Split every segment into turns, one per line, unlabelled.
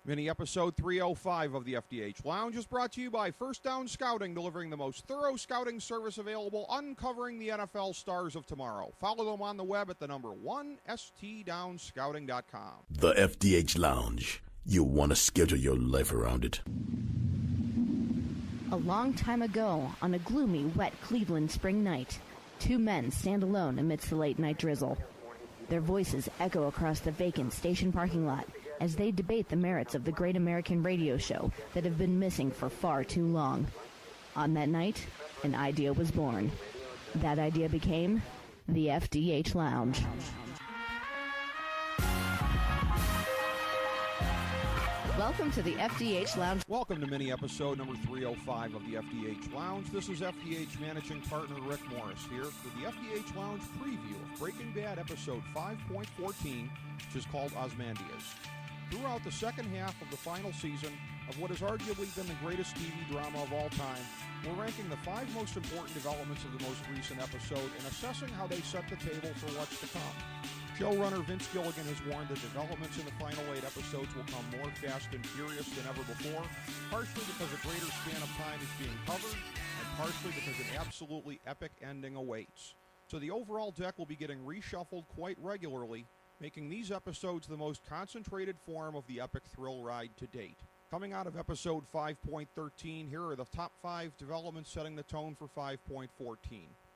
Mini episode 305 of the FDH Lounge is brought to you by First Down Scouting, delivering the most thorough scouting service available, uncovering the NFL stars of tomorrow. Follow them on the web at the number 1stdownscouting.com.
The FDH Lounge. You want to schedule your life around it.
A long time ago, on a gloomy, wet Cleveland spring night, two men stand alone amidst the late-night drizzle. Their voices echo across the vacant station parking lot as they debate the merits of the great American radio show that have been missing for far too long. On that night, an idea was born. That idea became the FDH Lounge. Welcome to the FDH Lounge.
Welcome to mini episode number 305 of the FDH Lounge. This is FDH managing partner Rick Morris here for the FDH Lounge preview of Breaking Bad episode 5.14, which is called Ozymandias. Throughout the second half of the final season of what has arguably been the greatest TV drama of all time, we're ranking the 5 most important developments of the most recent episode and assessing how they set the table for what's to come. Showrunner Vince Gilligan has warned that developments in the final 8 episodes will come more fast and furious than ever before, partially because a greater span of time is being covered, and partially because an absolutely epic ending awaits. So the overall deck will be getting reshuffled quite regularly, making these episodes the most concentrated form of the epic thrill ride to date. Coming out of episode 5.13, here are the top 5 developments setting the tone for 5.14.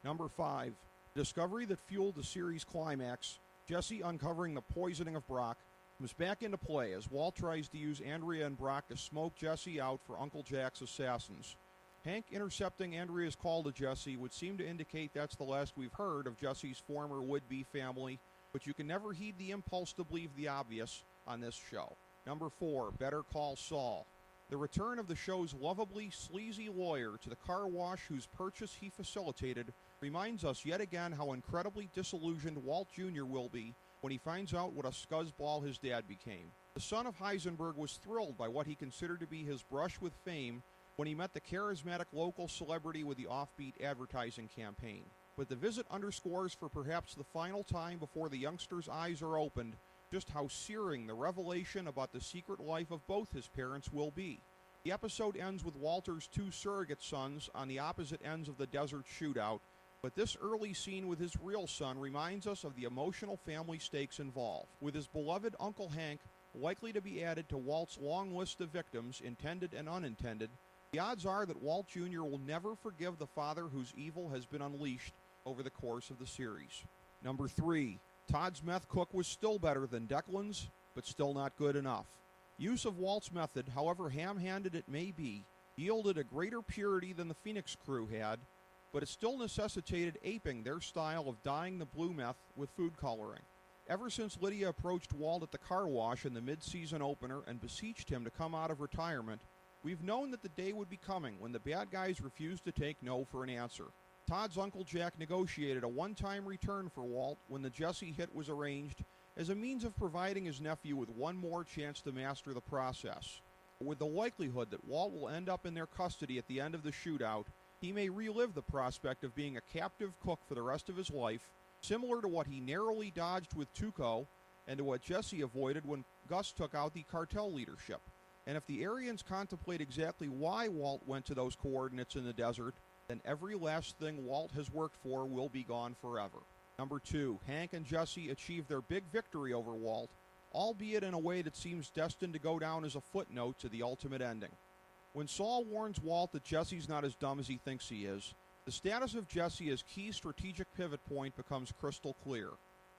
Number 5, discovery that fueled the series climax, Jesse uncovering the poisoning of Brock, comes back into play as Walt tries to use Andrea and Brock to smoke Jesse out for Uncle Jack's assassins. Hank intercepting Andrea's call to Jesse would seem to indicate that's the last we've heard of Jesse's former would-be family, but you can never heed the impulse to believe the obvious on this show. Number 4, Better Call Saul. The return of the show's lovably sleazy lawyer to the car wash whose purchase he facilitated reminds us yet again how incredibly disillusioned Walt Jr. will be when he finds out what a scuzzball his dad became. The son of Heisenberg was thrilled by what he considered to be his brush with fame when he met the charismatic local celebrity with the offbeat advertising campaign. But the visit underscores for perhaps the final time before the youngster's eyes are opened just how searing the revelation about the secret life of both his parents will be. The episode ends with Walter's 2 surrogate sons on the opposite ends of the desert shootout, but this early scene with his real son reminds us of the emotional family stakes involved. With his beloved Uncle Hank likely to be added to Walt's long list of victims, intended and unintended, the odds are that Walt Jr. will never forgive the father whose evil has been unleashed over the course of the series. Number 3, Todd's meth cook was still better than Declan's, but still not good enough. Use of Walt's method, however ham-handed it may be, yielded a greater purity than the Phoenix crew had, but it still necessitated aping their style of dyeing the blue meth with food coloring. Ever since Lydia approached Walt at the car wash in the mid-season opener and beseeched him to come out of retirement, we've known that the day would be coming when the bad guys refused to take no for an answer. Todd's Uncle Jack negotiated a one-time return for Walt when the Jesse hit was arranged as a means of providing his nephew with one more chance to master the process. With the likelihood that Walt will end up in their custody at the end of the shootout, he may relive the prospect of being a captive cook for the rest of his life, similar to what he narrowly dodged with Tuco and to what Jesse avoided when Gus took out the cartel leadership. And if the Aryans contemplate exactly why Walt went to those coordinates in the desert, then every last thing Walt has worked for will be gone forever. Number 2, Hank and Jesse achieve their big victory over Walt, albeit in a way that seems destined to go down as a footnote to the ultimate ending. When Saul warns Walt that Jesse's not as dumb as he thinks he is, the status of Jesse as key strategic pivot point becomes crystal clear.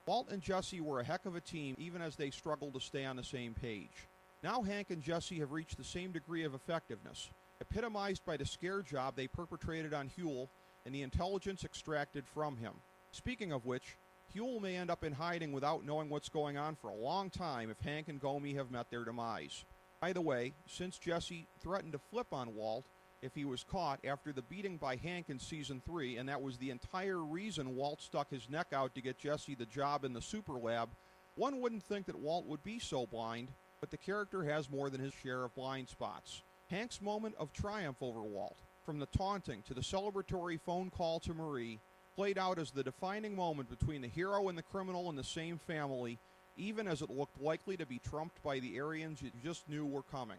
Walt and Jesse were a heck of a team even as they struggled to stay on the same page. Now Hank and Jesse have reached the same degree of effectiveness, epitomized by the scare job they perpetrated on Huell and the intelligence extracted from him. Speaking of which, Huell may end up in hiding without knowing what's going on for a long time if Hank and Gomi have met their demise. By the way, since Jesse threatened to flip on Walt if he was caught after the beating by Hank in Season 3, and that was the entire reason Walt stuck his neck out to get Jesse the job in the super lab, one wouldn't think that Walt would be so blind, but the character has more than his share of blind spots. Hank's moment of triumph over Walt, from the taunting to the celebratory phone call to Marie, played out as the defining moment between the hero and the criminal in the same family, even as it looked likely to be trumped by the Aryans you just knew were coming.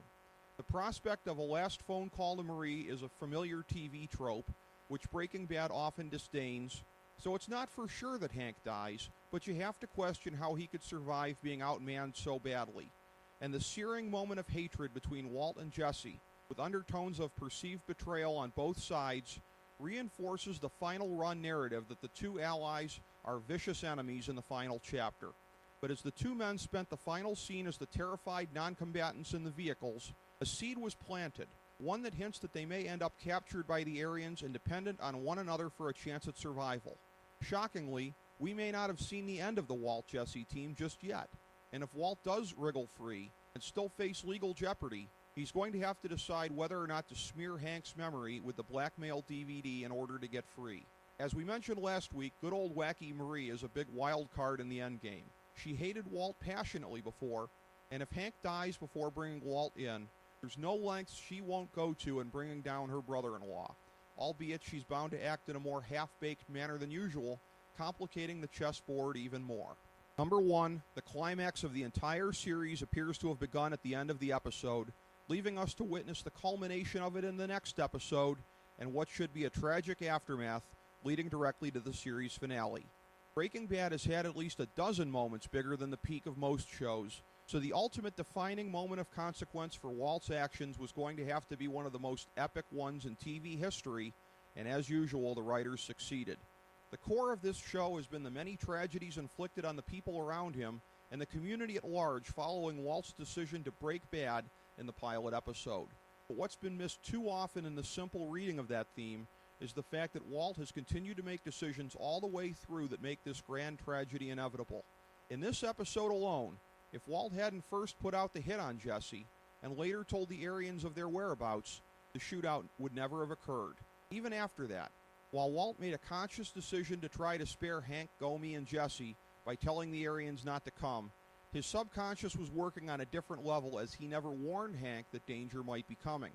The prospect of a last phone call to Marie is a familiar TV trope, which Breaking Bad often disdains, so it's not for sure that Hank dies, but you have to question how he could survive being outmanned so badly. And the searing moment of hatred between Walt and Jesse, with undertones of perceived betrayal on both sides, reinforces the final run narrative that the two allies are vicious enemies in the final chapter. But as the two men spent the final scene as the terrified non-combatants in the vehicles, a seed was planted, one that hints that they may end up captured by the Aryans and dependent on one another for a chance at survival. Shockingly, we may not have seen the end of the Walt-Jesse team just yet, and if Walt does wriggle free and still face legal jeopardy, he's going to have to decide whether or not to smear Hank's memory with the blackmail DVD in order to get free. As we mentioned last week, good old wacky Marie is a big wild card in the endgame. She hated Walt passionately before, and if Hank dies before bringing Walt in, there's no lengths she won't go to in bringing down her brother-in-law, albeit she's bound to act in a more half-baked manner than usual, complicating the chessboard even more. Number 1, the climax of the entire series appears to have begun at the end of the episode, leaving us to witness the culmination of it in the next episode, and what should be a tragic aftermath leading directly to the series finale. Breaking Bad has had at least a dozen moments bigger than the peak of most shows, so the ultimate defining moment of consequence for Walt's actions was going to have to be one of the most epic ones in TV history, and as usual, the writers succeeded. The core of this show has been the many tragedies inflicted on the people around him and the community at large following Walt's decision to break bad in the pilot episode. But what's been missed too often in the simple reading of that theme is the fact that Walt has continued to make decisions all the way through that make this grand tragedy inevitable. In this episode alone, if Walt hadn't first put out the hit on Jesse and later told the Aryans of their whereabouts, the shootout would never have occurred. Even after that, while Walt made a conscious decision to try to spare Hank, Gomi, and Jesse by telling the Aryans not to come, his subconscious was working on a different level as he never warned Hank that danger might be coming.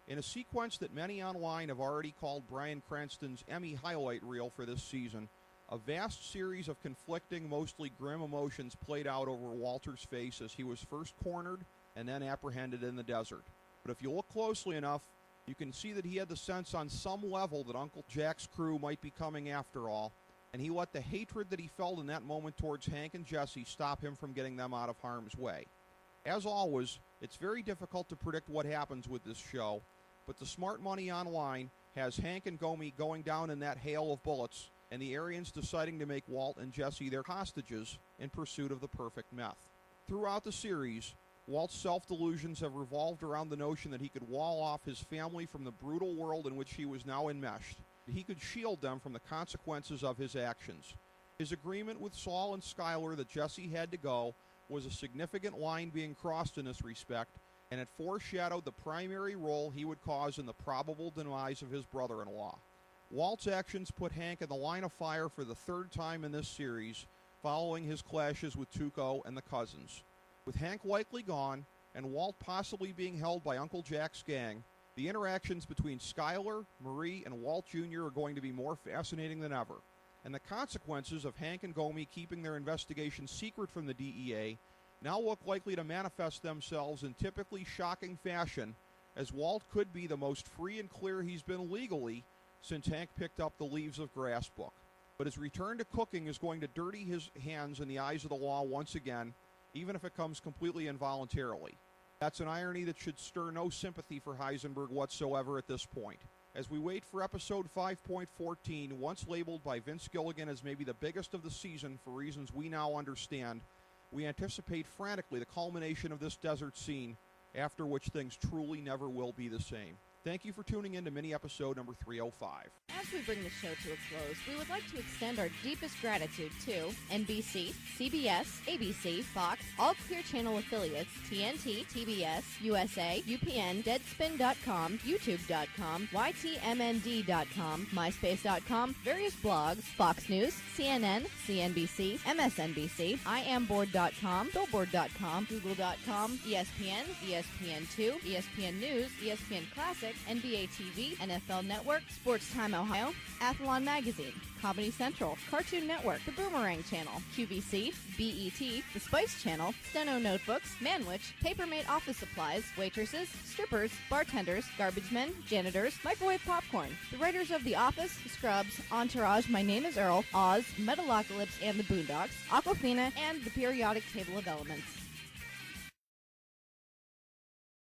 In a sequence that many online have already called Bryan Cranston's Emmy highlight reel for this season, a vast series of conflicting, mostly grim emotions played out over Walter's face as he was first cornered and then apprehended in the desert. But if you look closely enough, you can see that he had the sense on some level that Uncle Jack's crew might be coming after all, and he let the hatred that he felt in that moment towards Hank and Jesse stop him from getting them out of harm's way. As always, it's very difficult to predict what happens with this show, but the smart money online has Hank and Gomi going down in that hail of bullets, and the Aryans deciding to make Walt and Jesse their hostages in pursuit of the perfect meth. Throughout the series, Walt's self-delusions have revolved around the notion that he could wall off his family from the brutal world in which he was now enmeshed, that he could shield them from the consequences of his actions. His agreement with Saul and Skyler that Jesse had to go was a significant line being crossed in this respect, and it foreshadowed the primary role he would cause in the probable demise of his brother-in-law. Walt's actions put Hank in the line of fire for the third time in this series, following his clashes with Tuco and the cousins. With Hank likely gone, and Walt possibly being held by Uncle Jack's gang, the interactions between Skyler, Marie, and Walt Jr. are going to be more fascinating than ever. And the consequences of Hank and Gomi keeping their investigation secret from the DEA now look likely to manifest themselves in typically shocking fashion, as Walt could be the most free and clear he's been legally since Hank picked up the Leaves of Grass book. But his return to cooking is going to dirty his hands in the eyes of the law once again, even if it comes completely involuntarily. That's an irony that should stir no sympathy for Heisenberg whatsoever at this point. As we wait for episode 5.14, once labeled by Vince Gilligan as maybe the biggest of the season for reasons we now understand, we anticipate frantically the culmination of this desert scene, after which things truly never will be the same. Thank you for tuning in to mini-episode number 305.
As we bring the show to a close, we would like to extend our deepest gratitude to NBC, CBS, ABC, Fox, all Clear Channel affiliates, TNT, TBS, USA, UPN, Deadspin.com, YouTube.com, YTMND.com, MySpace.com, various blogs, Fox News, CNN, CNBC, MSNBC, IamBoard.com, Billboard.com, Google.com, ESPN, ESPN2, ESPN News, ESPN Classic,
Classic, NBA TV, NFL Network, Sports Time Ohio, Athlon Magazine, Comedy Central, Cartoon Network, The Boomerang Channel, QVC, BET, The Spice Channel, Steno Notebooks, Manwich, Papermate Office Supplies, waitresses, strippers, bartenders, garbage men, janitors, microwave popcorn, the writers of The Office, Scrubs, Entourage, My Name is Earl, Oz, Metalocalypse and the Boondocks, Aquafina, and The Periodic Table of Elements.